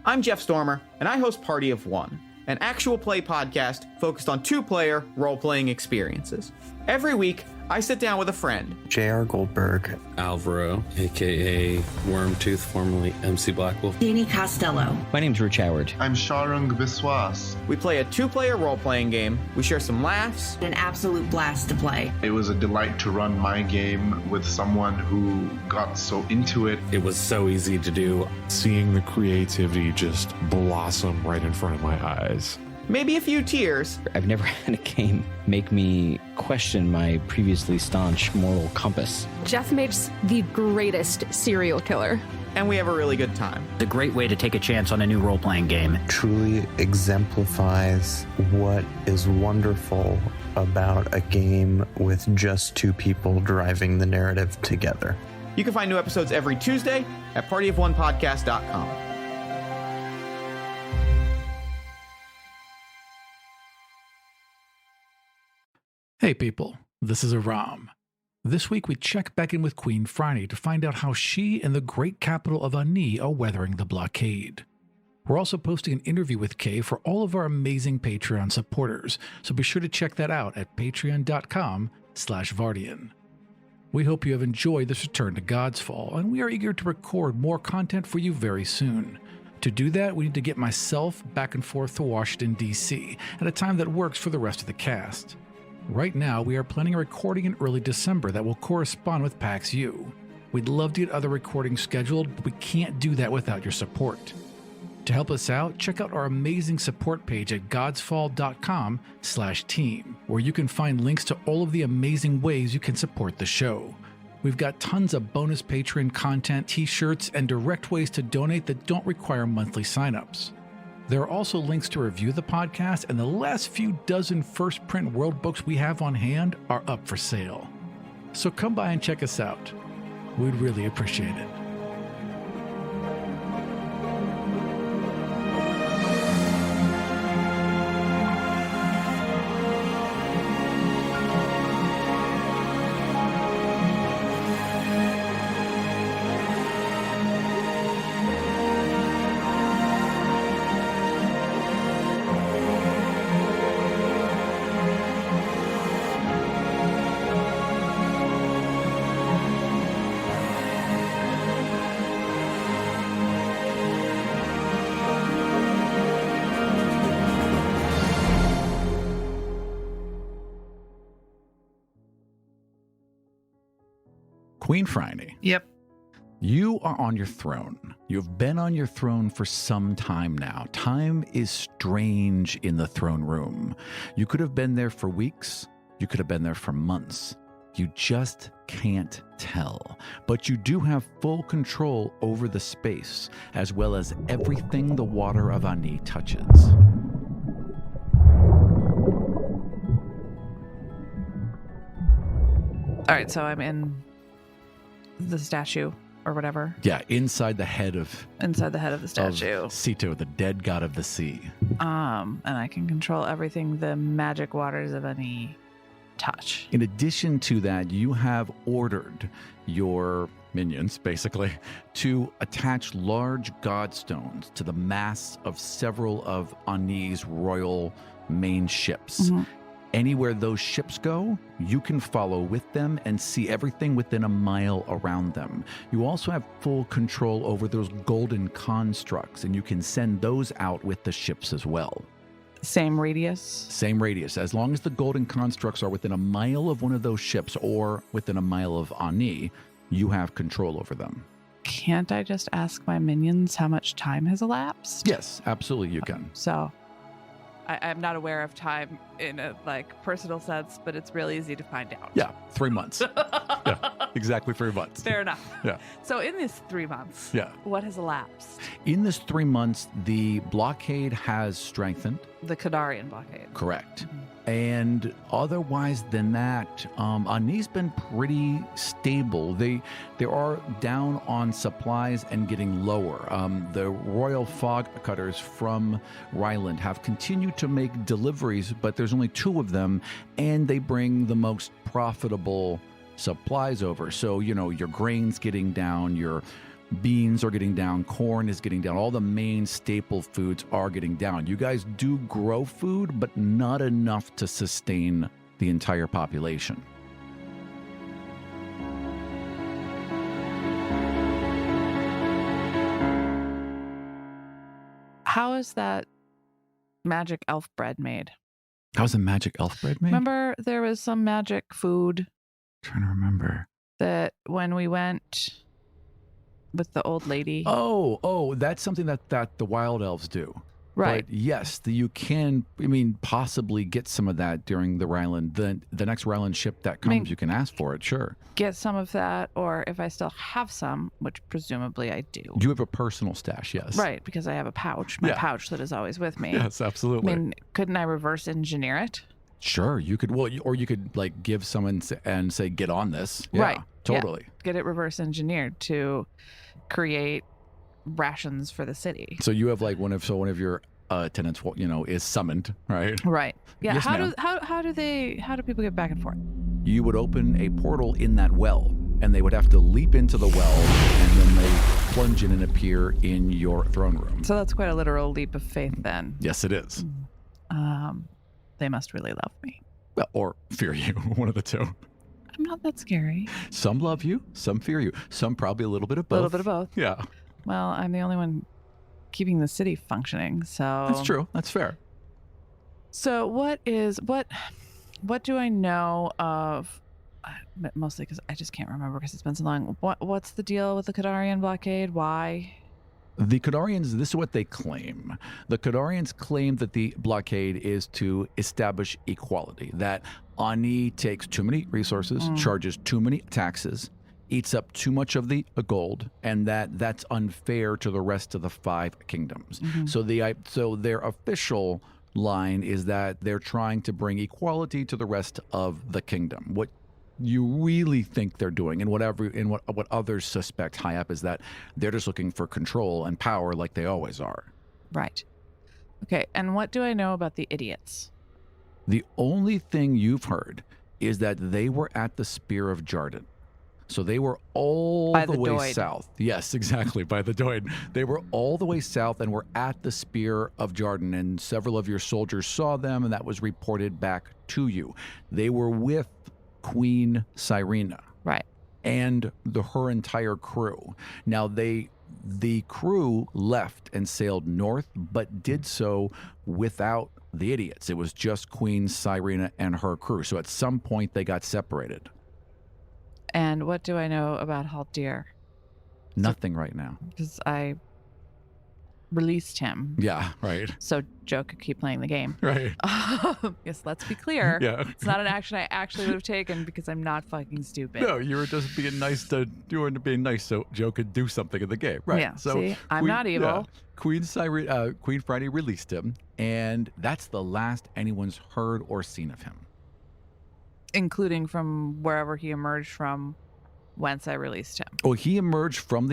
I'm Jeff Stormer, and I host Party of One, an actual play podcast focused on two-player role-playing experiences. Every week, I sit down with a friend. J.R. Goldberg. Alvaro, a.k.a. Wormtooth, formerly MC Blackwolf. Danny Costello. My name's Rich Howard. I'm Sharung Biswas. We play a two-player role-playing game. We share some laughs. An absolute blast to play. It was a delight to run my game with someone who got so into it. It was so easy to do. Seeing the creativity just blossom right in front of my eyes. Maybe a few tears. I've never had a game make me question my previously staunch moral compass. Jeff makes the greatest serial killer. And we have a really good time. It's a great way to take a chance on a new role-playing game. Truly exemplifies what is wonderful about a game with just two people driving the narrative together. You can find new episodes every Tuesday at partyofonepodcast.com. Hey people, this is Aram. This week we check back in with Queen Phryane to find out how she and the great capital of Ani are weathering the blockade. We're also posting an interview with Kay for all of our amazing Patreon supporters, so be sure to check that out at patreon.com/Vartian. We hope you have enjoyed this return to Godsfall, and we are eager to record more content for you very soon. To do that, we need to get myself back and forth to Washington, D.C. at a time that works for the rest of the cast. Right now, we are planning a recording in early December that will correspond with PAX U. We'd love to get other recordings scheduled, but we can't do that without your support. To help us out, check out our amazing support page at godsfall.com/team, where you can find links to all of the amazing ways you can support the show. We've got tons of bonus Patreon content, t-shirts, and direct ways to donate that don't require monthly signups. There are also links to review the podcast, and the last few dozen first print world books we have on hand are up for sale. So come by and check us out. We'd really appreciate it. Queen Phryane. Yep. You are on your throne. You've been on your throne for some time now. Time is strange in the throne room. You could have been there for weeks. You could have been there for months. You just can't tell. But you do have full control over the space, as well as everything the water of Ani touches. All right, so I'm in the statue or whatever. Yeah, inside the head of the statue. Of Sito, the dead god of the sea. And I can control everything the magic waters of Ani touch. In addition to that, you have ordered your minions, basically, to attach large godstones to the masts of several of Ani's royal main ships. Mm-hmm. Anywhere those ships go, you can follow with them and see everything within a mile around them. You also have full control over those golden constructs, and you can send those out with the ships as well. Same radius? Same radius. As long as the golden constructs are within a mile of one of those ships or within a mile of Ani, you have control over them. Can't I just ask my minions how much time has elapsed? Yes, absolutely you can. So I'm not aware of time in a personal sense, but it's real easy to find out. Yeah, 3 months. Yeah, exactly 3 months. Fair enough. Yeah. So in these 3 months, what has elapsed? In this 3 months, the blockade has strengthened. The Kadarian blockade. Correct. Mm-hmm. And otherwise than that, Ani's been pretty stable. They are down on supplies and getting lower. The royal fog cutters from Ryland have continued to make deliveries, but there's only 2 of them, and they bring the most profitable supplies over. So, your grain's getting down, your Beans are getting down. Corn is getting down. All the main staple foods are getting down. You guys do grow food, but not enough to sustain the entire population. How is that magic elf bread made? How's the magic elf bread made? Remember, there was some magic food Trying to remember. that when we went with the old lady. Oh, that's something that the wild elves do. Right. But yes, you can, possibly get some of that during the Ryland. The next Ryland ship that comes, you can ask for it, sure. Get some of that, or if I still have some, which presumably I do. You have a personal stash, yes. Right, because I have a pouch, my Yeah. pouch that is always with me. Yes, absolutely. Couldn't I reverse engineer it? Sure, you could. Well, or you could give someone and say, "Get on this." Yeah, Right. Totally. Yeah. Get it reverse engineered to create rations for the city. So you have one of your tenants, is summoned, right? Right. Yeah. Yes, ma'am. How do people get back and forth? You would open a portal in that well, and they would have to leap into the well, and then they plunge in and appear in your throne room. So that's quite a literal leap of faith then. Yes, it is. They must really love me. Well, or fear you, one of the two. I'm not that scary. Some love you, some fear you, some probably a little bit of both. A little bit of both. Yeah. Well, I'm the only one keeping the city functioning, so That's true. That's fair. So what do I know of? Mostly because I just can't remember because it's been so long. What's the deal with the Kadarian blockade? Why? The Kadarians, this is what they claim. The Kadarians claim that the blockade is to establish equality, that Ani takes too many resources, charges too many taxes, eats up too much of the gold, and that's unfair to the rest of the 5 kingdoms. So their official line is that they're trying to bring equality to the rest of the kingdom. What you really think they're doing, and what others suspect high up, is that they're just looking for control and power like they always are. Right. Okay, and what do I know about the idiots? The only thing you've heard is that they were at the Spear of Jarden. So they were all By the the way Doid. south. Yes, exactly, by the Doid. They were all the way south and were at the Spear of Jarden, and several of your soldiers saw them, and that was reported back to you. They were with Queen Cyrena. Right. And her entire crew. Now, the crew left and sailed north, but did so without the idiots. It was just Queen Cyrena and her crew. So at some point, they got separated. And what do I know about Haldir? Nothing right now. Because I released him. Yeah, right. So Joe could keep playing the game. Right. Yes, let's be clear. Yeah. It's not an action I actually would have taken because I'm not fucking stupid. No, you were just being nice so Joe could do something in the game. Right. Yeah, So see? I'm not evil. Yeah. Queen Phryane released him, and that's the last anyone's heard or seen of him. Including from wherever he emerged from, whence I released him. Oh, he emerged from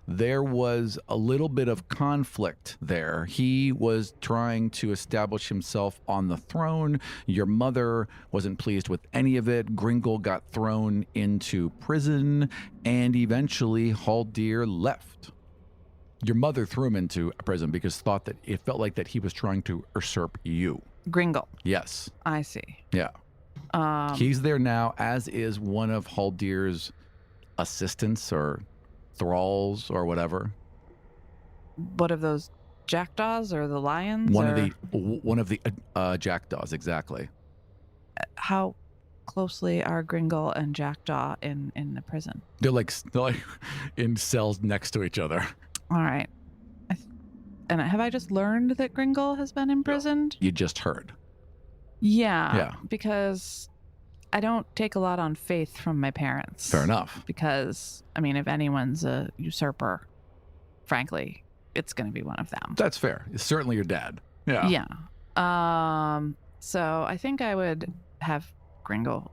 there was a little bit of conflict there. He was trying to establish himself on the throne. Your mother wasn't pleased with any of it. Gringle got thrown into prison, and eventually Haldir left. Your mother threw him into prison because it felt like that he was trying to usurp you. Gringle. Yes. I see. Yeah. He's there now, as is one of Haldir's assistants or thralls or whatever. What of those jackdaws or the lions? One of the jackdaws, exactly. How closely are Gringle and Jackdaw in the prison? They're like in cells next to each other. All right. And have I just learned that Gringle has been imprisoned? You just heard. Yeah. Because I don't take a lot on faith from my parents. Fair enough. Because, if anyone's a usurper, frankly, it's going to be one of them. That's fair. It's certainly your dad. Yeah. Yeah. So I think I would have Gringle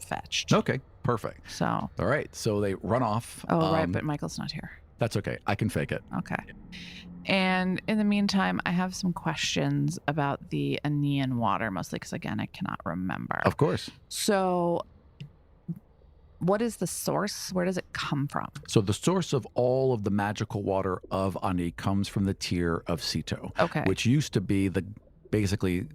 fetched. Okay. Perfect. So. All right. So they run off. Oh, right. But Michael's not here. That's okay. I can fake it. Okay. And in the meantime, I have some questions about the Aenean water, mostly because, again, I cannot remember. Of course. So what is the source? Where does it come from? So the source of all of the magical water of Ani comes from the Tear of Sito, which used to be basically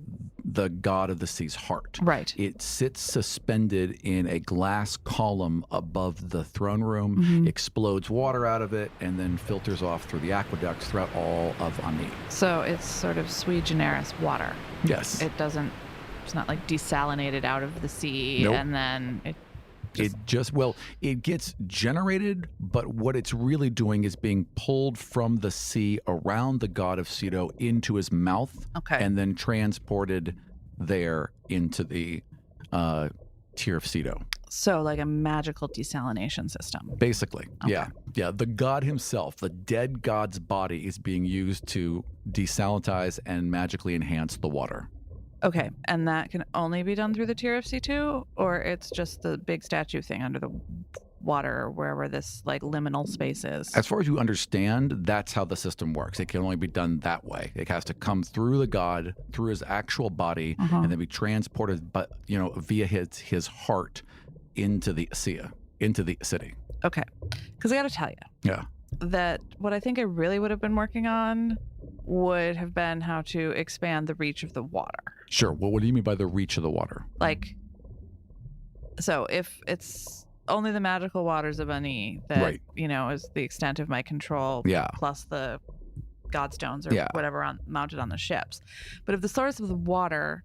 the god of the sea's heart. Right. It sits suspended in a glass column above the throne room, explodes water out of it, and then filters off through the aqueducts throughout all of Ani. So it's sort of sui generis water. Yes. It's not like desalinated out of the sea and then it gets generated, but what it's really doing is being pulled from the sea around the god of Sito into his mouth, and then transported there into the Tear of Sito. So like a magical desalination system. Basically, yeah. The god himself, the dead god's body, is being used to desalinize and magically enhance the water. Okay, and that can only be done through the Tear of C2, or it's just the big statue thing under the water, or wherever this like liminal space is? As far as you understand, that's how the system works. It can only be done that way. It has to come through the god, through his actual body, and then be transported, via his heart into the city. Okay, because I got to tell you, that what I think I really would have been working on would have been how to expand the reach of the water. Sure. Well, what do you mean by the reach of the water? Like, so if it's only the magical waters of Ani that, is the extent of my control, plus the godstones or whatever mounted on the ships. But if the source of the water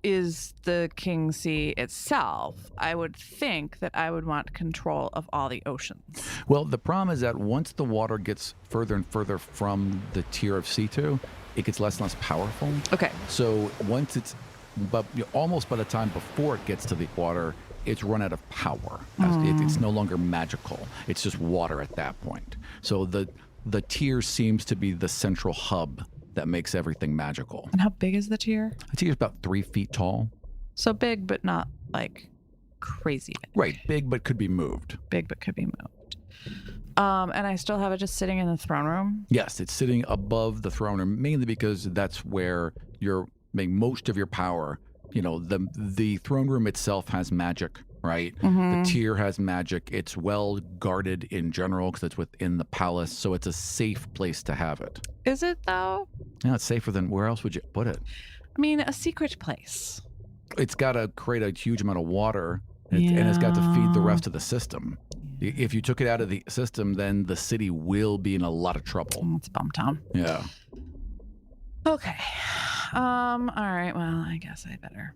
is the King Sea itself, I would think that I would want control of all the oceans. Well, the problem is that once the water gets further and further from the Tear of C2, it gets less and less powerful. Okay. So almost by the time before it gets to the water, it's run out of power. It's no longer magical. It's just water at that point. So the Tear seems to be the central hub that makes everything magical. And how big is the Tear? The Tear is about 3 feet tall. So big, but not like crazy big. Right, big but could be moved. Big but could be moved. And I still have it just sitting in the throne room? Yes, it's sitting above the throne room, mainly because that's where you're making most of your power. The throne room itself has magic, right? The Tear has magic. It's well guarded in general because it's within the palace, so it's a safe place to have it. Is it, though? Yeah, it's safer than where else would you put it? I mean, a secret place. It's got to create a huge amount of water, and it's got to feed the rest of the system. If you took it out of the system, then the city will be in a lot of trouble. It's Bumtown. Yeah. Okay. All right. Well, I guess I better,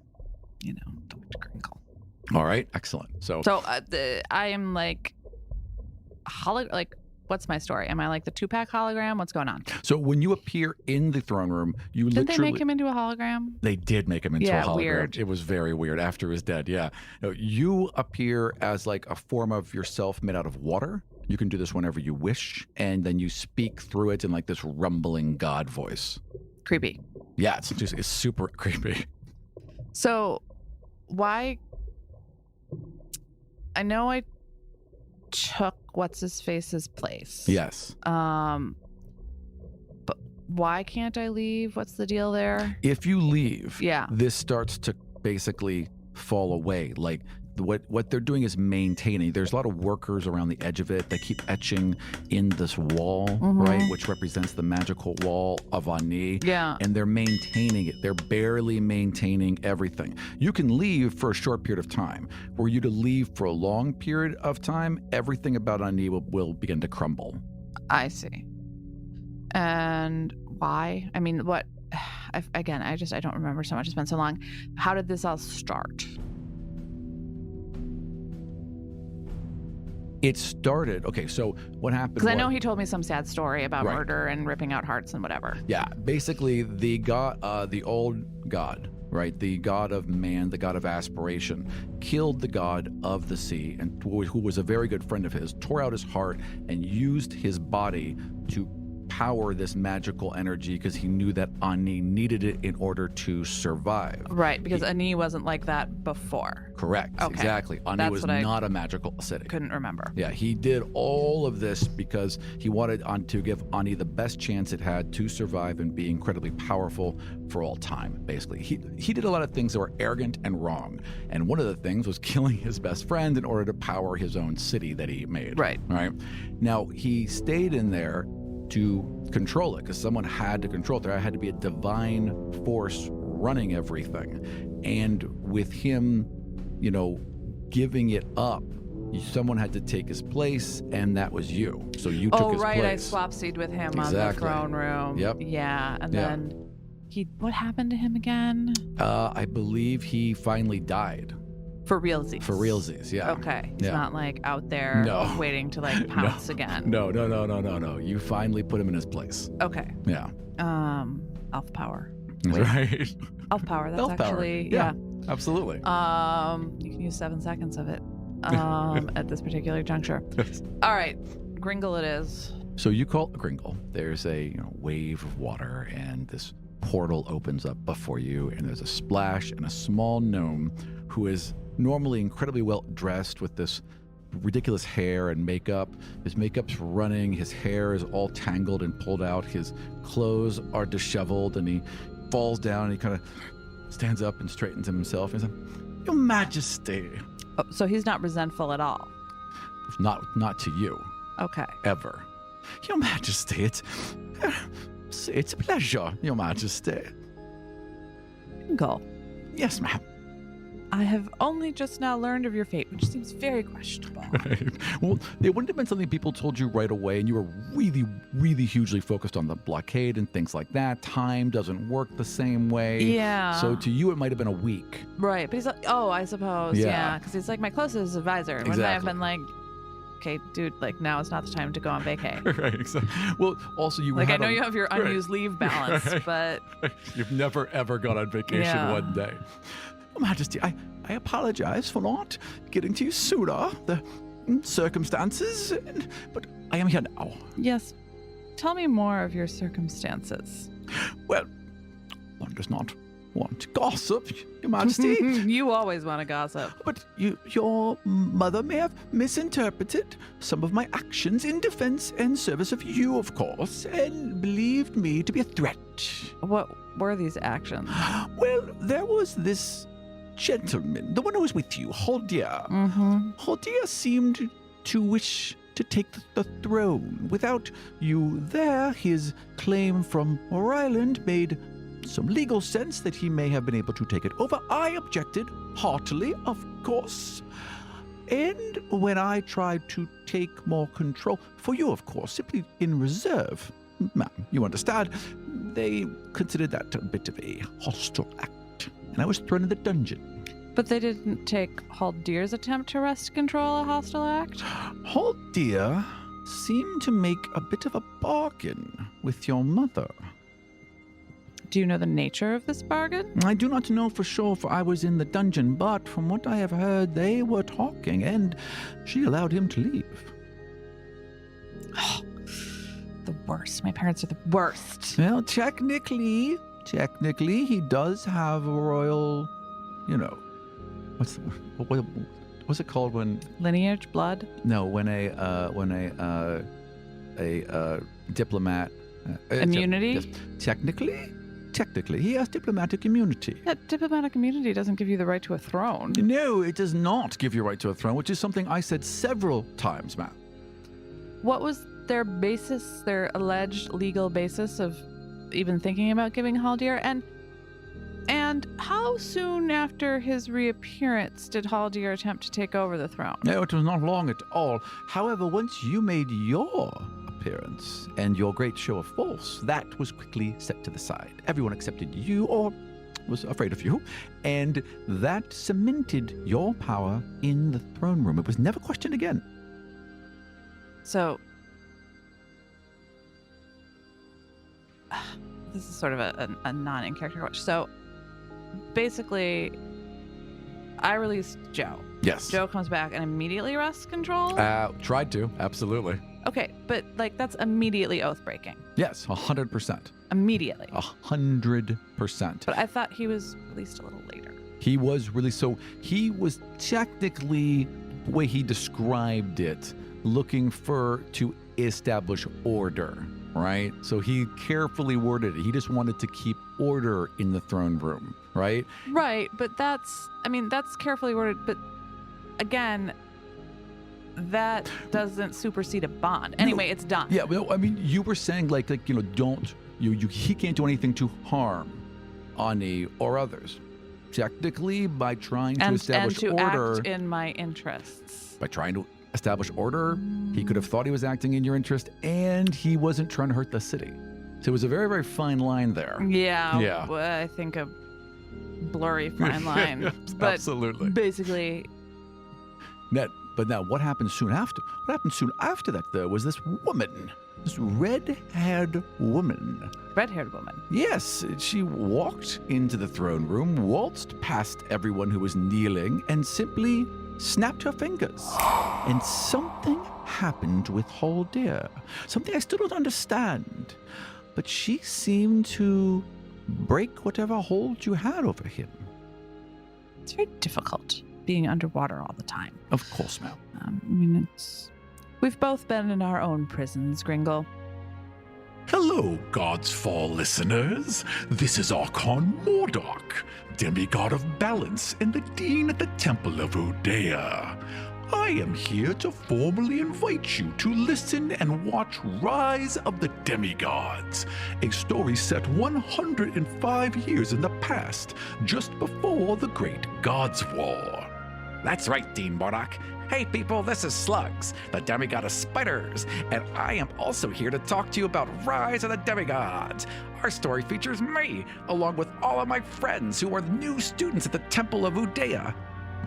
talk to Crinkle. All right. Excellent. So I am like, what's my story? Am I like the 2-pack hologram? What's going on? So when you appear in the throne room, Didn't they make him into a hologram? They did make him into a hologram. Weird. It was very weird after he was dead. Yeah. No, you appear as like a form of yourself made out of water. You can do this whenever you wish, and then you speak through it in like this rumbling god voice. Creepy. Yeah, it's super creepy. So why? I know I took what's-his-face's place. Yes. But why can't I leave? What's the deal there? If you leave, this starts to basically fall away. Like what they're doing is maintaining. There's a lot of workers around the edge of it. They keep etching in this wall, right, which represents the magical wall of Ani. Yeah. And they're maintaining it. They're barely maintaining everything. You can leave for a short period of time. Were you to leave for a long period of time, everything about Ani will begin to crumble. I see. And why? I mean, what? I don't remember so much. It's been so long. How did this all start? It started, so what happened? Because I know he told me some sad story about murder and ripping out hearts and whatever. Yeah, basically the god, the old god, right, the god of man, the god of aspiration, killed the god of the sea, and who was a very good friend of his, tore out his heart and used his body to power this magical energy because he knew that Ani needed it in order to survive. Right, because Ani wasn't like that before. Correct. Okay. Exactly. Ani was not a magical city. Couldn't remember. Yeah, he did all of this because he wanted to give Ani the best chance it had to survive and be incredibly powerful for all time, basically. He did a lot of things that were arrogant and wrong. And one of the things was killing his best friend in order to power his own city that he made. Right. Right. Now, he stayed in there to control it because someone had to control it. There had to be a divine force running everything. And with him, giving it up, someone had to take his place, and that was you. So you took his place. I swapsied with him on the throne room. Yep. Yeah, and then what happened to him again? I believe he finally died. For realsies. For realsies, yeah. Okay. He's not like out there waiting to like pounce again. No. You finally put him in his place. Okay. Yeah. Elf power. Right. Elf power. That's elf actually power. Yeah. Absolutely. You can use 7 seconds of it at this particular juncture. All right. Gringle it is. So you call it a Gringle. There's a wave of water, and this portal opens up before you, and there's a splash and a small gnome who is normally incredibly well dressed with this ridiculous hair and makeup. His makeup's running, his hair is all tangled and pulled out, his clothes are disheveled, and he falls down and he kind of stands up and straightens himself and says, "Your Majesty." Oh, so he's not resentful at all? Not to you. Okay. Ever. Your Majesty, it's a pleasure, Your Majesty. Gringle. Yes, ma'am. I have only just now learned of your fate, which seems very questionable. Right. Well, it wouldn't have been something people told you right away, and you were really, really hugely focused on the blockade and things like that. Time doesn't work the same way. Yeah. So to you, it might have been a week. Right. But he's like, I suppose. Yeah. Because he's like my closest advisor. Exactly. Wouldn't I have been like, okay, dude, like now it's not the time to go on vacay. Right. Exactly. Well, also you I know you have your unused leave balance, but you've never ever gone on vacation one day. Your Majesty, I apologize for not getting to you sooner. The circumstances, but I am here now. Yes. Tell me more of your circumstances. Well, one does not want to gossip, Your Majesty. You always want to gossip. But your mother may have misinterpreted some of my actions in defense and service of you, of course, and believed me to be a threat. What were these actions? Well, there was this gentleman, the one who was with you, Haldir. Haldir seemed to wish to take the throne. Without you there, his claim from our island made some legal sense that he may have been able to take it over. I objected heartily, of course. And when I tried to take more control, for you, of course, simply in reserve, ma'am, you understand, they considered that a bit of a hostile act, and I was thrown in the dungeon. But they didn't take Haldir's attempt to wrest control a hostile act? Haldir seemed to make a bit of a bargain with your mother. Do you know the nature of this bargain? I do not know for sure, for I was in the dungeon, but from what I have heard, they were talking, and she allowed him to leave. The worst. My parents are the worst. Well, technically, he does have a royal, what's it called when lineage, blood? No, when a diplomat immunity. Yes, technically, he has diplomatic immunity. That diplomatic immunity doesn't give you the right to a throne. No, it does not give you right to a throne, which is something I said several times, ma'am. What was their basis, their alleged legal basis of even thinking about giving Haldir? And how soon after his reappearance did Haldir attempt to take over the throne? No, it was not long at all. However, once you made your appearance and your great show of force, that was quickly set to the side. Everyone accepted you, or was afraid of you, and that cemented your power in the throne room. It was never questioned again. So, this is sort of a non-in-character question. So, basically, I released Joe. Yes. Joe comes back and immediately wrests control? Tried to, absolutely. Okay, but like that's immediately oath breaking. Yes, 100%. Immediately. 100%. But I thought he was released a little later. He was technically, the way he described it, looking to establish order, right? So he carefully worded it. He just wanted to keep order in the throne room, right? Right, but that's carefully worded, but again, that doesn't supersede a bond. Anyway, it's done. Yeah, well, I mean, you were saying he can't do anything to harm Ani or others. Technically, by trying to establish and to order, act in my interests. By trying to establish order, he could have thought he was acting in your interest, and he wasn't trying to hurt the city. So it was a very, very fine line there. Yeah. Well, I think a blurry fine line. But absolutely. Basically. But now, what happened soon after? What happened soon after that, though, was this woman. This red-haired woman. Red-haired woman? Yes, she walked into the throne room, waltzed past everyone who was kneeling, and simply snapped her fingers. And something happened with Haldir. Something I still don't understand. But she seemed to break whatever hold you had over him. It's very difficult being underwater all the time. Of course, ma'am. We've both been in our own prisons, Gringle. Hello, Godsfall listeners. This is Archon Mordok, demigod of balance and the dean at the Temple of Udea. I am here to formally invite you to listen and watch Rise of the Demigods, a story set 105 years in the past, just before the Great Gods' War. That's right, Dean Mordok. Hey people, this is Slugs, the demigod of spiders, and I am also here to talk to you about Rise of the Demigods. Our story features me, along with all of my friends who are new students at the Temple of Udea.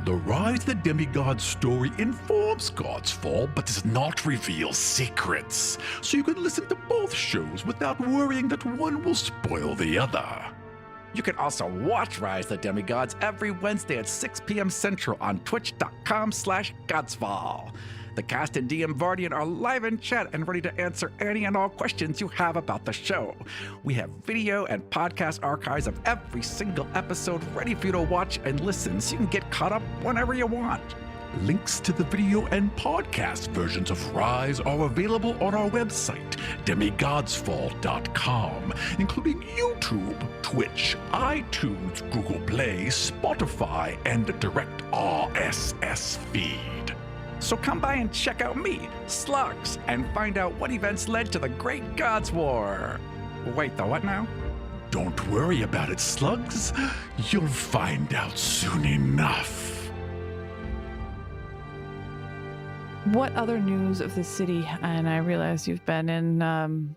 The Rise of the Demigods story informs Godsfall, but does not reveal secrets, so you can listen to both shows without worrying that one will spoil the other. You can also watch Rise of the Demigods every Wednesday at 6 p.m. Central on twitch.com/Godsfall. The cast and DM Vartian are live in chat and ready to answer any and all questions you have about the show. We have video and podcast archives of every single episode ready for you to watch and listen so you can get caught up whenever you want. Links to the video and podcast versions of Rise are available on our website, demigodsfall.com, including YouTube, Twitch, iTunes, Google Play, Spotify, and a direct RSS feed. So come by and check out me, Slugs, and find out what events led to the Great Gods' War. Wait, the what now? Don't worry about it, Slugs. You'll find out soon enough. What other news of the city? And I realize you've been in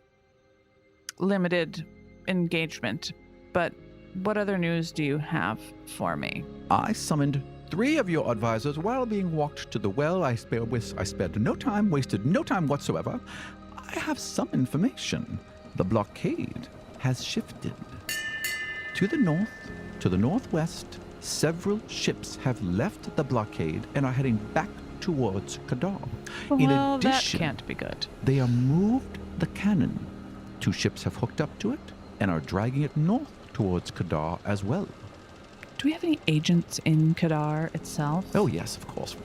limited engagement, but what other news do you have for me? I summoned 3 of your advisors while being walked to the well. I spared no time, wasted no time whatsoever. I have some information. The blockade has shifted. To the north, to the northwest, several ships have left the blockade and are heading back towards Kadar. In addition, that can't be good. They have moved the cannon. 2 ships have hooked up to it and are dragging it north towards Kadar as well. Do we have any agents in Kadar itself? Oh yes, of course.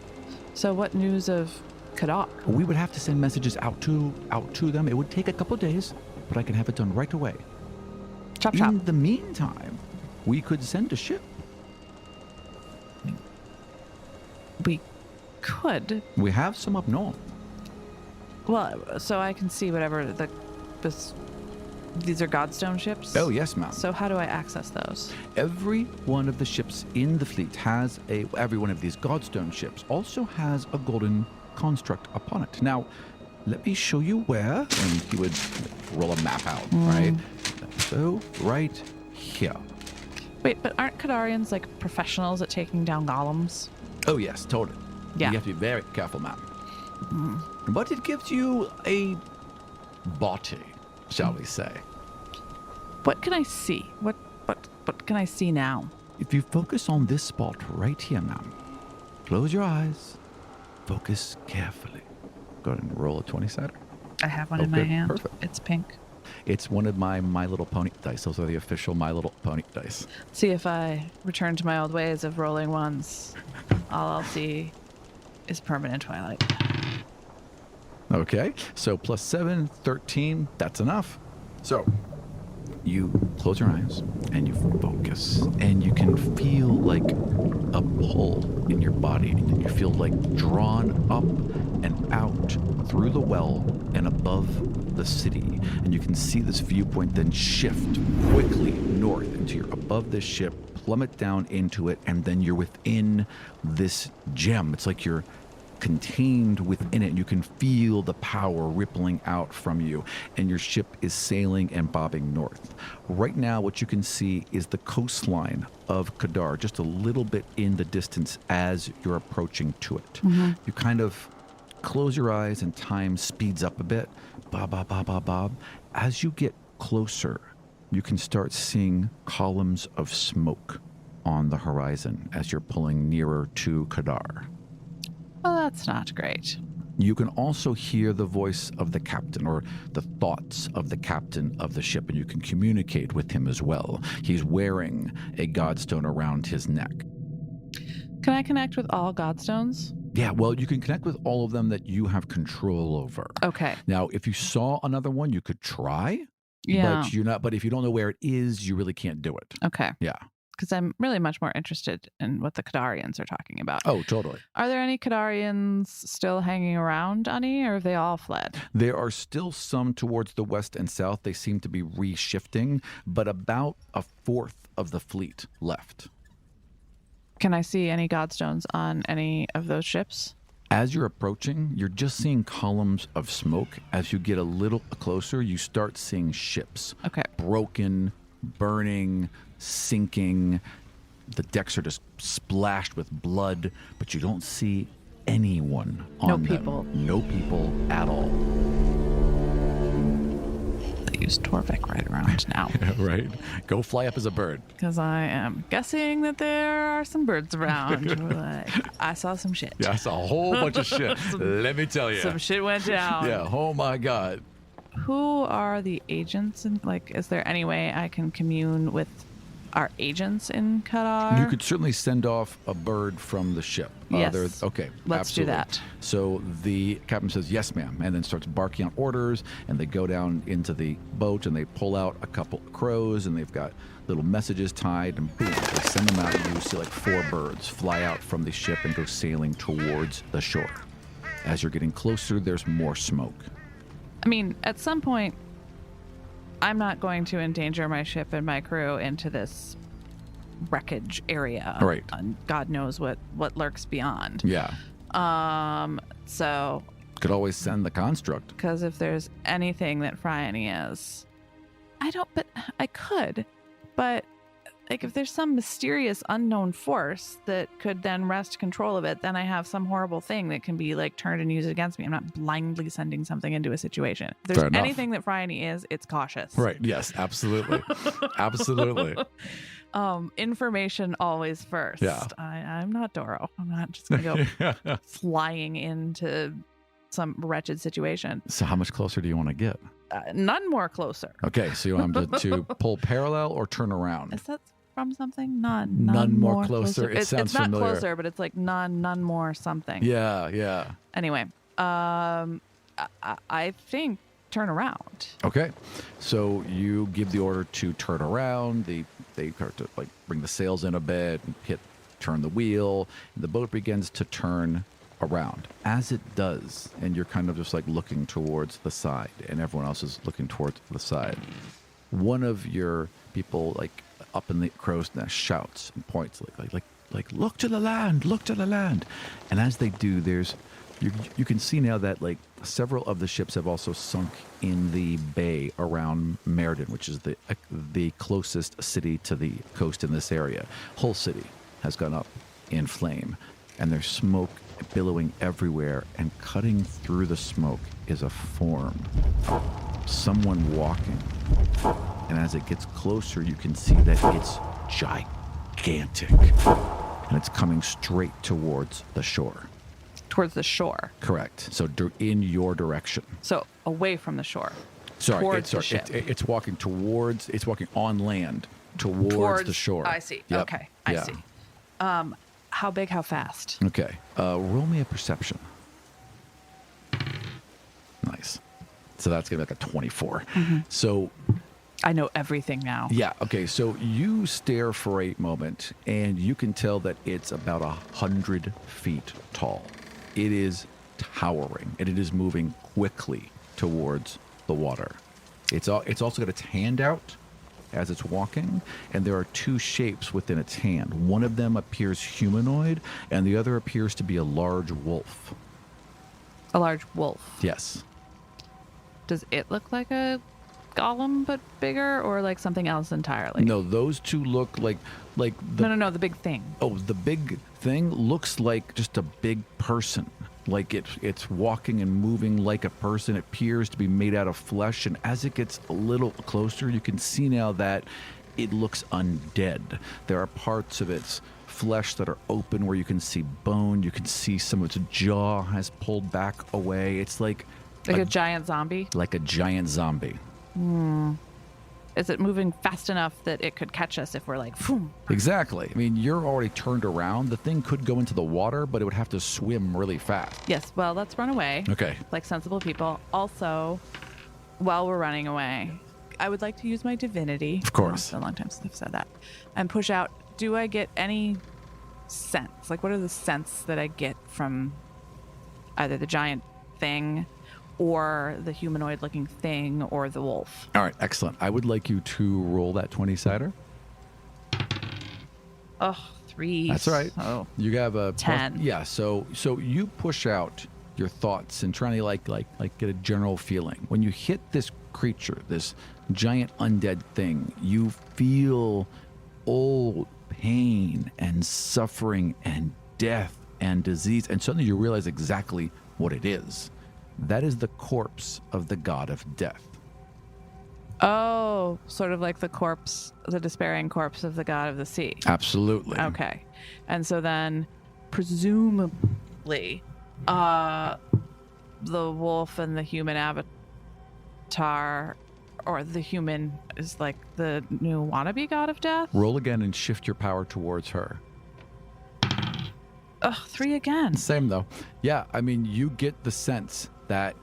So what news of Kadar? We would have to send messages out to them. It would take a couple days, but I can have it done right away. Chop chop. In the meantime, we could send a ship. We could. We have some up north. Well, so I can see whatever these are Godstone ships? Oh, yes, ma'am. So how do I access those? Every one of the ships in the fleet has every one of these Godstone ships also has a golden construct upon it. Now, let me show you where, and he would roll a map out, right? So, right here. Wait, but aren't Kadarians like professionals at taking down golems? Oh, yes, totally. Yeah. You have to be very careful, ma'am. But it gives you a body, shall we say. What can I see? What can I see now? If you focus on this spot right here, ma'am, close your eyes, focus carefully. Go ahead and roll a 20-sider. I have one in my hand. Perfect. It's pink. It's one of my My Little Pony dice. Those are the official My Little Pony dice. See if I return to my old ways of rolling ones. All I'll see is permanent twilight. Okay, so +7, 13, that's enough. So you close your eyes and you focus and you can feel like a pull in your body. You feel like drawn up and out through the well and above the city. And you can see this viewpoint then shift quickly north until you're above this ship, plummet down into it, and then you're within this gem. It's like you're contained within it, and you can feel the power rippling out from you, and your ship is sailing and bobbing north. Right now, what you can see is the coastline of Kadar, just a little bit in the distance as you're approaching to it. You kind of close your eyes and time speeds up a bit. Bob, bob, bob, bob, bob. As you get closer, you can start seeing columns of smoke on the horizon as you're pulling nearer to Kadar. Well, that's not great. You can also hear the voice of the captain, or the thoughts of the captain of the ship, and you can communicate with him as well. He's wearing a godstone around his neck. Can I connect with all godstones? Yeah, well, you can connect with all of them that you have control over. Okay. Now, if you saw another one, you could try. Yeah. But if you don't know where it is, you really can't do it. Okay. Yeah. Because I'm really much more interested in what the Kadarians are talking about. Oh, totally. Are there any Kadarians still hanging around, Ani, or have they all fled? There are still some towards the west and south. They seem to be reshifting, but about a fourth of the fleet left. Can I see any godstones on any of those ships? As you're approaching, you're just seeing columns of smoke. As you get a little closer, you start seeing ships. Okay. Broken, burning, sinking. The decks are just splashed with blood, but you don't see anyone on them. No people. No people at all. Use Torrvic right around now. Yeah, right. Go fly up as a bird. Because I am guessing that there are some birds around. Like, I saw some shit. Yeah, I saw a whole bunch of shit. Let me tell you. Some shit went down. Yeah, oh my God. Who are the agents? Is there any way I can commune with our agents in Kadar? You could certainly send off a bird from the ship. Yes. Okay. Let's absolutely. do that. So the captain says, "Yes, ma'am," and then starts barking out orders, and they go down into the boat and they pull out a couple of crows, and they've got little messages tied, and boom, they send them out, and you see like 4 birds fly out from the ship and go sailing towards the shore. As you're getting closer, there's more smoke. I mean, at some point, I'm not going to endanger my ship and my crew into this wreckage area. Right. And God knows what lurks beyond. Yeah. So. Could always send the construct. Because if there's anything that Phryane is, I could. But, like, if there's some mysterious unknown force that could then wrest control of it, then I have some horrible thing that can be, like, turned and used against me. I'm not blindly sending something into a situation. If there's anything that Phryane is, it's cautious. Right. Yes, absolutely. Absolutely. Information always first. Yeah. I'm not Dorro. I'm not just going to go flying into some wretched situation. So how much closer do you want to get? None more closer. Okay, so you want them to pull parallel or turn around? Is that from something? None more closer. It sounds it's not familiar. closer, but it's like none more something. Yeah. Anyway, I think turn around. Okay, so you give the order to turn around. They start to like bring the sails in a bit, turn the wheel. And the boat begins to turn around. As it does, and you're kind of just like looking towards the side, and everyone else is looking towards the side. One of your people, like up in the crow's nest, shouts and points like look to the land, look to the land. And as they do, you can see now that like several of the ships have also sunk in the bay around Meriden, which is the closest city to the coast in this area. Whole city has gone up in flame, and there's smoke billowing everywhere, and cutting through the smoke is a form. Someone walking. And as it gets closer, you can see that it's gigantic. And it's coming straight towards the shore. Towards the shore. Correct. So in your direction. So away from the shore. Sorry, the ship. it's walking towards. It's walking on land towards the shore. I see. Yep. Okay, I see. How big? How fast? Okay. Roll me a perception. Nice. So that's gonna be like a 24. So I know everything now. yeah. Okay. So you stare for a moment, and you can tell that it's about 100 feet tall. It is towering, and it is moving quickly towards the water. It's also got its hand out as it's walking, and there are two shapes within its hand. One of them appears humanoid, and the other appears to be a large wolf. A large wolf. Yes. Does it look like a golem but bigger, or like something else entirely? No, those two look like the No, the big thing. Oh, the big thing looks like just a big person. Like it's walking and moving like a person. It appears to be made out of flesh, and as it gets a little closer, you can see now that it looks undead. There are parts of its flesh that are open where you can see bone. You can see some of its jaw has pulled back away. It's like a giant zombie? Like a giant zombie. Is it moving fast enough that it could catch us if we're like, boom? Exactly. I mean, you're already turned around. The thing could go into the water, but it would have to swim really fast. Yes, well, let's run away. Okay. Like sensible people. Also, while we're running away, I would like to use my divinity. Of course. It's been a long time since I've said that. And push out. Do I get any sense? Like, what are the scents that I get from either the giant thing or the humanoid-looking thing or the wolf? All right, excellent. I would like you to roll that 20-sider. Oh, 3. That's all right. Oh, you have a 10. Yeah. So you push out your thoughts and trying to like get a general feeling. When you hit this creature, this giant undead thing, you feel old pain and suffering and death and disease, and suddenly you realize exactly what it is. That is the corpse of the god of death. Oh, sort of like the despairing corpse of the god of the sea. Absolutely. Okay. And so then, presumably, the wolf and the human avatar, or the human, is like the new wannabe god of death? Roll again and shift your power towards her. Ugh, 3 again. Same though. Yeah, I mean, you get the sense that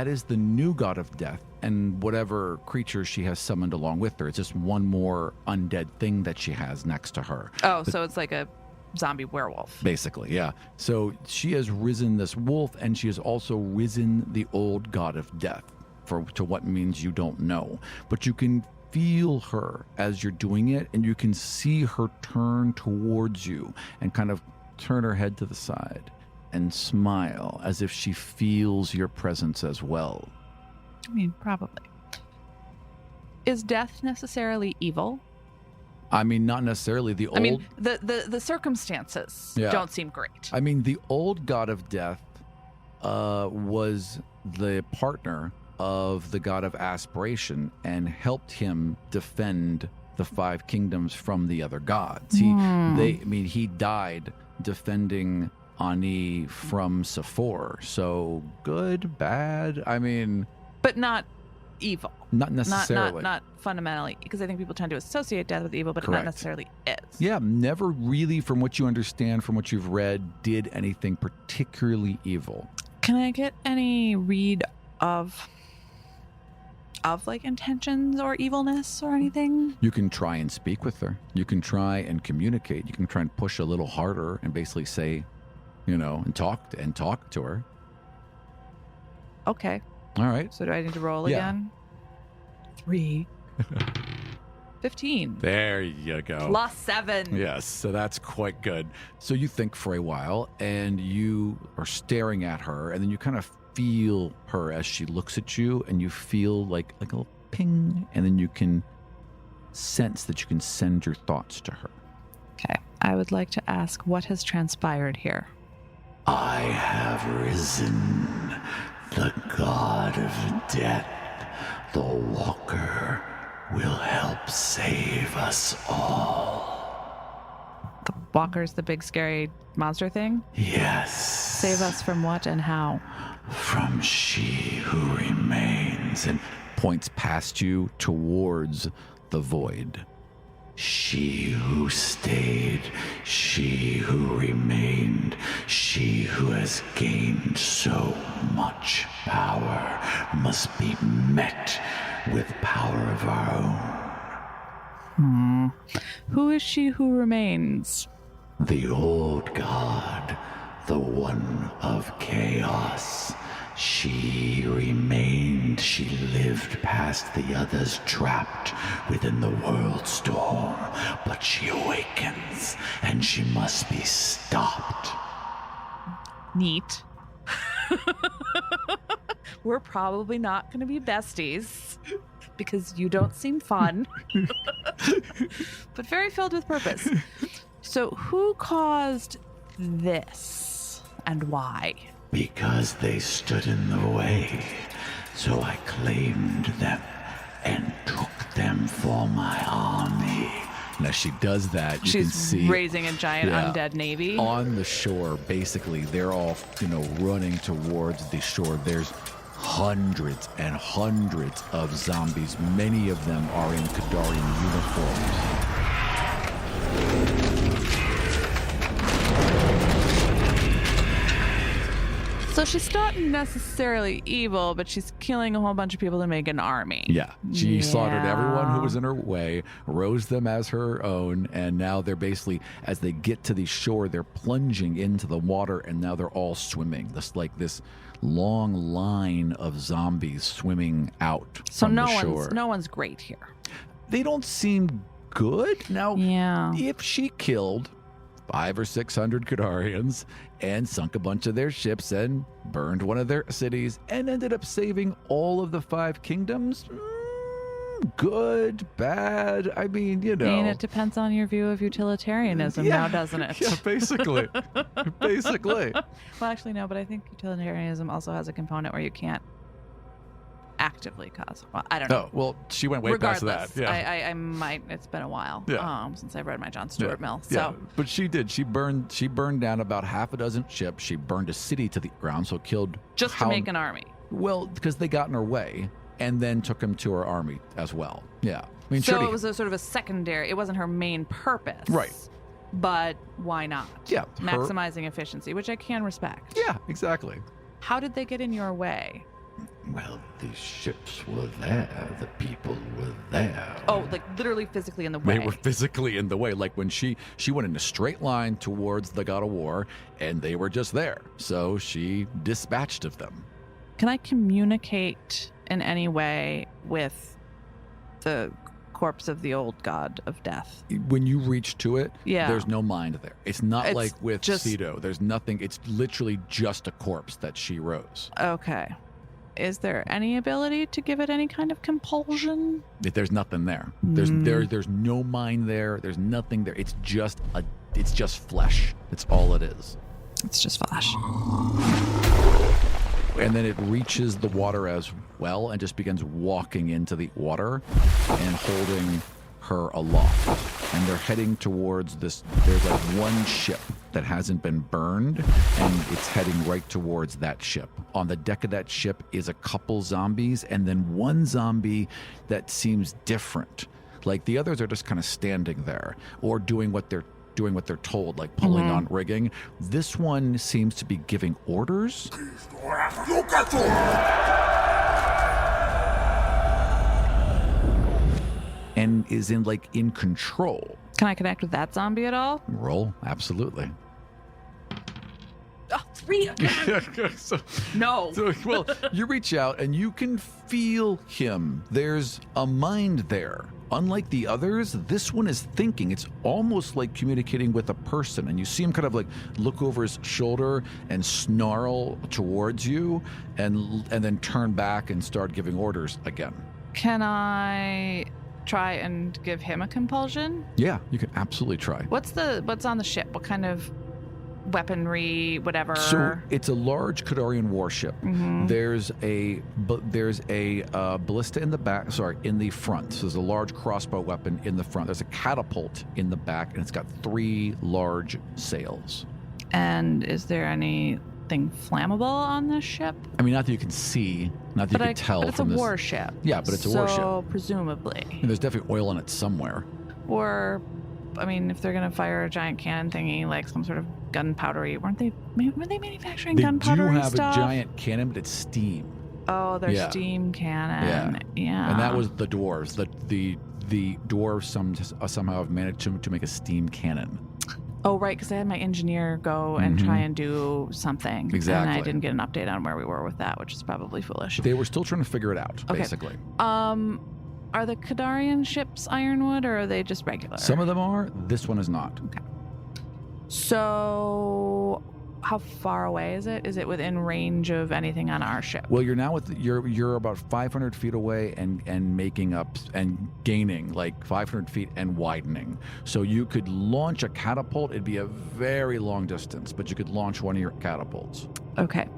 is the new god of death, and whatever creature she has summoned along with her. It's just one more undead thing that she has next to her. Oh, so it's like a zombie werewolf. Basically, yeah. So she has risen this wolf, and she has also risen the old god of death, to what means you don't know. But you can feel her as you're doing it, and you can see her turn towards you and kind of turn her head to the side and smile as if she feels your presence as well. I mean, probably. Is death necessarily evil? I mean, not necessarily. The circumstances don't seem great. I mean, the old god of death was the partner of the god of aspiration and helped him defend the 5 kingdoms from the other gods. He died defending Ani from Sephor. So good, bad. I mean, but not evil. Not necessarily. Not fundamentally, because I think people tend to associate death with evil, but it not necessarily is. Yeah, never really, from what you understand, from what you've read, did anything particularly evil. Can I get any read of like intentions or evilness or anything? You can try and speak with her. You can try and communicate. You can try and push a little harder and basically say, and talk to her. Okay. All right. So do I need to roll again? 3. 15. There you go. Plus 7. Yes, so that's quite good. So you think for a while, and you are staring at her, and then you kind of feel her as she looks at you, and you feel like a little ping, and then you can sense that you can send your thoughts to her. Okay. I would like to ask what has transpired here. I have risen, the god of death, the walker will help save us all. The Walker's the big scary monster thing? Yes. Save us from what and how? From she who remains and points past you towards the void. She who stayed, she who remained, she who has gained so much power must be met with power of our own. Who is she who remains? The old god, the one of chaos. She remained, she lived past the others trapped within the world storm, but she awakens, and she must be stopped. Neat. We're probably not going to be besties, because you don't seem fun, but very filled with purpose. So who caused this, and why? Because they stood in the way, so I claimed them and took them for my army. And as she does that, you She's can see raising a giant undead navy. On the shore, basically, they're all, running towards the shore. There's hundreds and hundreds of zombies. Many of them are in Kadarian uniforms. So she's not necessarily evil, but she's killing a whole bunch of people to make an army. Yeah. She slaughtered everyone who was in her way, rose them as her own, and now they're basically, as they get to the shore, they're plunging into the water, and now they're all swimming. This long line of zombies swimming out from the shore. No one's great here. They don't seem good. Now, if she killed 500 or 600 Kadarians and sunk a bunch of their ships and burned one of their cities and ended up saving all of the 5 kingdoms, good, bad, I mean, it depends on your view of utilitarianism now, doesn't it? Yeah, basically. Basically. Well, actually, no, but I think utilitarianism also has a component where you can't actively cause. Well, I don't know. Oh, well, she went way past that. Yeah. I might. It's been a while since I've read my John Stuart Mill. So. Yeah, but she did. She burned down about half a dozen ships. She burned a city to the ground, so killed just to make an army. Well, because they got in her way, and then took him to her army as well. Yeah, I mean, so it was a sort of a secondary. It wasn't her main purpose. Right. But why not? Yeah. Maximizing efficiency, which I can respect. Yeah, exactly. How did they get in your way? Well, the ships were there. The people were there. Oh, like literally physically in the way. They were physically in the way. Like when she went in a straight line towards the God of War, and they were just there. So she dispatched of them. Can I communicate in any way with the corpse of the old god of death? When you reach to it, there's no mind there. It's not like with Cedo. There's nothing. It's literally just a corpse that she rose. Okay. Is there any ability to give it any kind of compulsion? There's nothing there. There's no mind there. There's nothing there. It's just flesh. That's all it is. It's just flesh. And then it reaches the water as well and just begins walking into the water and holding her aloft. And they're heading towards this. There's like one ship that hasn't been burned, and it's heading right towards that ship. On the deck of that ship is a couple zombies, and then one zombie that seems different. Like the others are just kind of standing there or doing what they're told, like pulling on rigging. This one seems to be giving orders. And is in control. Can I connect with that zombie at all? Roll, absolutely. Oh, 3 No. Well, you reach out and you can feel him. There's a mind there. Unlike the others, this one is thinking. It's almost like communicating with a person. And you see him kind of like look over his shoulder and snarl towards you and then turn back and start giving orders again. Can I try and give him a compulsion? Yeah, you can absolutely try. What's on the ship? What kind of weaponry, whatever? So it's a large Kadarian warship. Mm-hmm. There's a ballista in the back. Sorry, in the front. So there's a large crossbow weapon in the front. There's a catapult in the back, and it's got 3 large sails. And is there anything flammable on this ship? I mean, not that you can see, not that you can tell. But it's from a this. warship. Yeah, but it's a warship. So presumably. And there's definitely oil in it somewhere. Or, I mean, if they're going to fire a giant cannon thingy, like some sort of gunpowdery, were they manufacturing gunpowdery They do have stuff? a giant cannon, but it's steam. Oh, their steam cannon. Yeah. And that was the dwarves. The dwarves somehow have managed to make a steam cannon. Oh, right, because I had my engineer go and try and do something. Exactly. And I didn't get an update on where we were with that, which is probably foolish. They were still trying to figure it out, Okay. basically. Are the Kadarian ships ironwood, or are they just regular? Some of them are. This one is not. Okay. So, how far away is it? Is it within range of anything on our ship? Well, you're now you're about 500 feet away and making up and gaining like 500 feet and widening. So you could launch a catapult. It'd be a very long distance, but you could launch one of your catapults. Okay.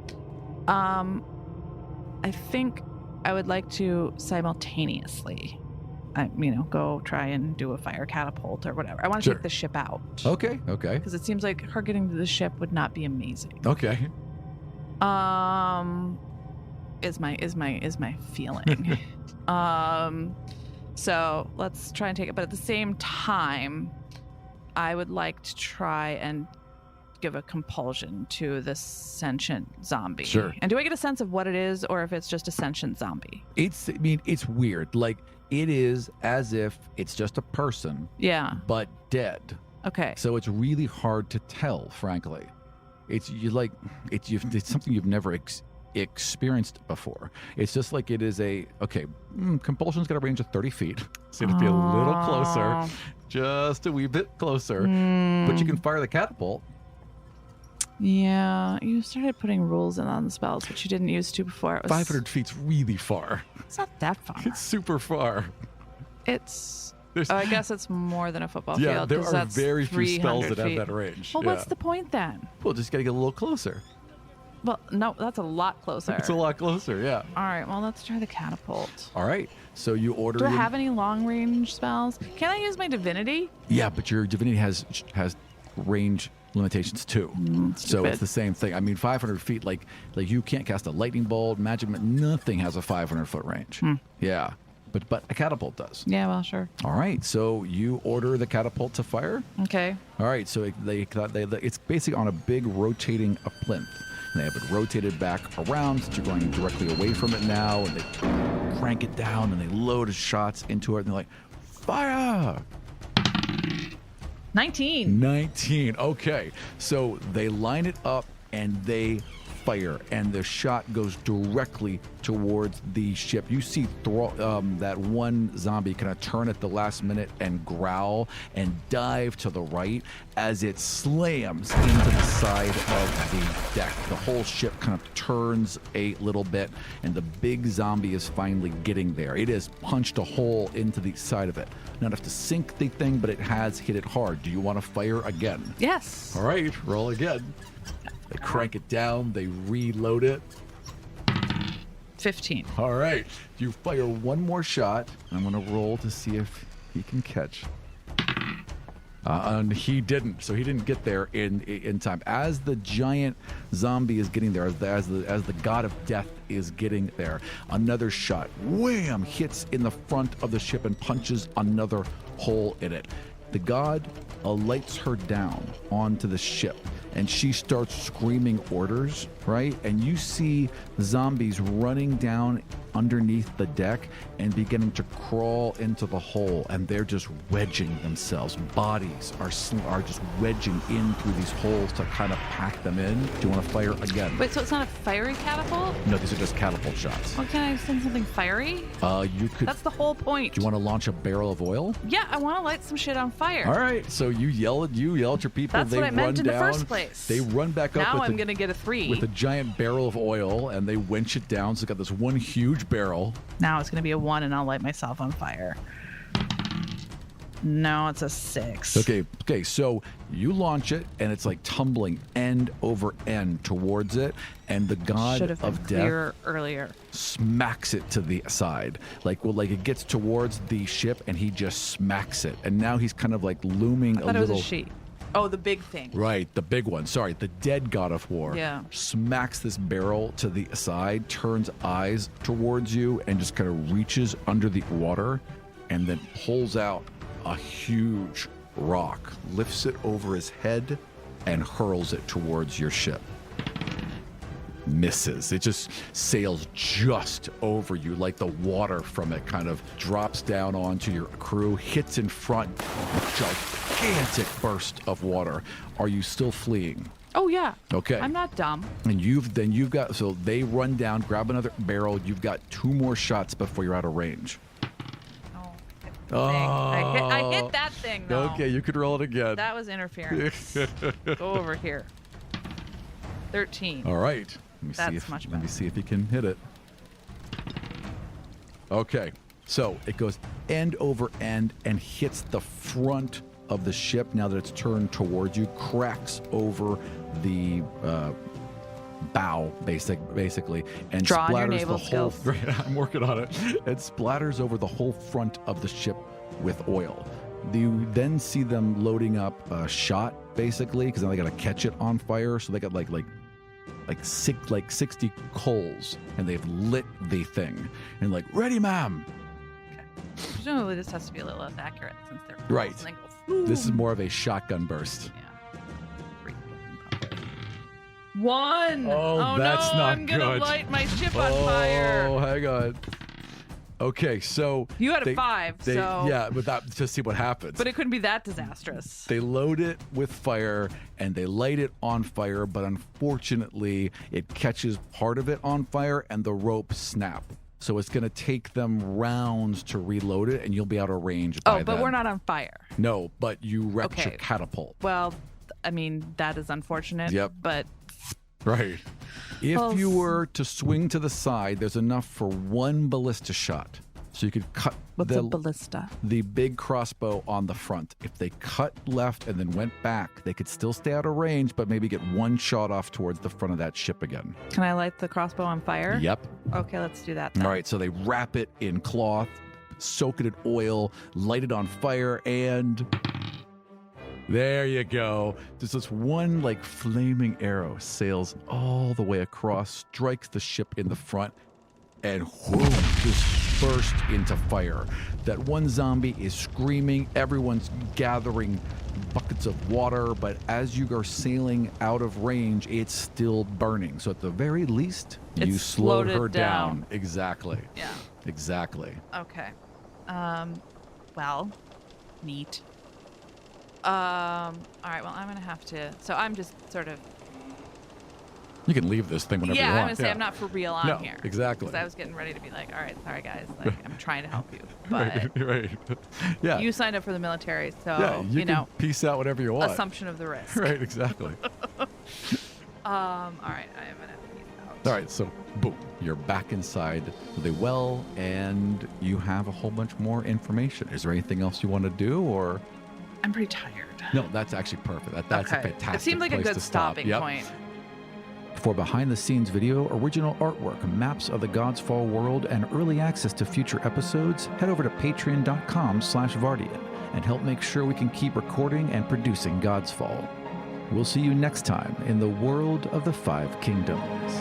I think I would like to simultaneously, go try and do a fire catapult or whatever. I want to take the ship out. Okay. Because it seems like her getting to the ship would not be amazing. Okay. Is my feeling. So let's try and take it. But at the same time, I would like to try and give a compulsion to this sentient zombie. Sure. And do I get a sense of what it is, or if it's just a sentient zombie? It's weird. Like, it is as if it's just a person. Yeah. But dead. Okay. So it's really hard to tell, frankly. It's something you've never experienced before. It's just like it is compulsion's got a range of 30 feet. So it'd be a little closer, just a wee bit closer. But you can fire the catapult. Yeah, you started putting rules in on the spells, which you didn't used to before. It was 500 feet's really far. It's not that far. It's super far. I guess it's more than a football field. Yeah, there are that's very few spells that feet. have that range. Well, what's the point then? Well, just got to get a little closer. Well, no, that's a lot closer. It's a lot closer, yeah. All right, well, let's try the catapult. All right, so you order... Do I have any long-range spells? Can I use my divinity? Yeah, but your divinity has range limitations too. So it's the same thing. I mean, 500 feet, like you can't cast a lightning bolt, magic, nothing has a 500-foot range. Yeah, but a catapult does. Yeah, well, sure. All right, so you order the catapult to fire. Okay. All right, so it's basically on a big rotating plinth. And they have it rotated back around, so you're going directly away from it now, and they crank it down, and they load shots into it, and they're like, fire! 19. Okay. So they line it up and they fire, and the shot goes directly towards the ship. You see that one zombie kind of turn at the last minute and growl and dive to the right as it slams into the side of the deck. The whole ship kind of turns a little bit, and the big zombie is finally getting there. It has punched a hole into the side of it. Not enough to sink the thing, but it has hit it hard. Do you want to fire again? Yes. All right, roll again. They crank it down, they reload it. 15. All right, you fire one more shot. I'm going to roll to see if he can catch. And he didn't, so he didn't get there in time. As the giant zombie is getting there, as the god of death is getting there, another shot, wham, hits in the front of the ship and punches another hole in it. The god lights her down onto the ship, and she starts screaming orders, right? And you see zombies running down underneath the deck and beginning to crawl into the hole, and they're just wedging themselves. Bodies are just wedging in through these holes to kind of pack them in. Do you want to fire again? Wait, so it's not a fiery catapult? No, these are just catapult shots. Well, can I send something fiery? You could. That's the whole point. Do you want to launch a barrel of oil? Yeah, I want to light some shit on fire. All right, so you yell at your people. That's they what I meant in the down, first place. They run back up. Now I'm going to get a 3. With a giant barrel of oil, and they winch it down. So it's got this one huge barrel. Now it's going to be a 1, and I'll light myself on fire. No, it's a 6. Okay, so you launch it, and it's like tumbling end over end towards it, and the god Should have been of clearer death earlier. smacks it to the side. Like it gets towards the ship, and he just smacks it. And now he's kind of like looming I thought a it was little... a she. Oh, the big thing. Right, the big one. Sorry, the dead god of war. Yeah. Smacks this barrel to the side, turns eyes towards you, and just kind of reaches under the water, and then pulls out a huge rock, lifts it over his head, and hurls it towards your ship. Misses. It just sails just over you, like the water from it kind of drops down onto your crew, hits in front, gigantic burst of water. Are you still fleeing? Oh, yeah. Okay. I'm not dumb. And you've got, so they run down, grab another barrel. You've got 2 more shots before you're out of range. I hit that thing, though. Okay, you could roll it again. That was interference. Go over here. 13. All right. Let me see if you can hit it. Okay. So it goes end over end and hits the front of the ship now that it's turned towards you, cracks over the bow, basically, and Draw on your splatters naval the whole. skills. I'm working on it. It splatters over the whole front of the ship with oil. You then see them loading up a shot, basically, because then they got to catch it on fire. So they got like 60 coals, and they've lit the thing, and like, ready, ma'am. Okay. Presumably this has to be a little less accurate since they're Right. and they go, This is more of a shotgun burst. Yeah. 1. Oh, that's no, not I'm gonna good. light my ship on fire. Oh, hang on. Okay, so You had a 5, so yeah, but that to see what happens. But it couldn't be that disastrous. They load it with fire and they light it on fire, but unfortunately, it catches part of it on fire and the ropes snap. So it's going to take them rounds to reload it, and you'll be out of range by Oh, but then. we're not on fire. No, but you wrecked Okay. your catapult. Well, I mean, that is unfortunate. Yep. But Right. If Well, you were to swing to the side, there's enough for 1 ballista shot. So you could cut what's a ballista? the big crossbow on the front. If they cut left and then went back, they could still stay out of range, but maybe get 1 shot off towards the front of that ship again. Can I light the crossbow on fire? Yep. Okay, let's do that then. All right, so they wrap it in cloth, soak it in oil, light it on fire, and there you go. Just this one like flaming arrow sails all the way across, strikes the ship in the front, and whoom, just burst into fire. That one zombie is screaming. Everyone's gathering buckets of water, but as you are sailing out of range, it's still burning. So at the very least, you slowed her down. Exactly. Yeah. Exactly. Okay. Well, neat. All right, well, I'm going to have to... So I'm just sort of... You can leave this thing whenever you Yeah, want. I'm going to say I'm not for real on No, here. exactly. Because I was getting ready to be like, all right, sorry, guys. Like, I'm trying to help you. But right. Yeah. you signed up for the military, so, Yeah, you can know, piece out whatever you want. assumption of the risk. Right, exactly. All right, I'm going to peace out. All right, so boom, you're back inside the well, and you have a whole bunch more information. Is there anything else you want to do, or? I'm pretty tired. No, that's actually perfect. That's a fantastic It seemed like a place good to stop. stopping Yep. point. For behind-the-scenes video, original artwork, maps of the Godsfall world, and early access to future episodes, head over to patreon.com/Vartian and help make sure we can keep recording and producing Godsfall. We'll see you next time in the world of the 5 Kingdoms.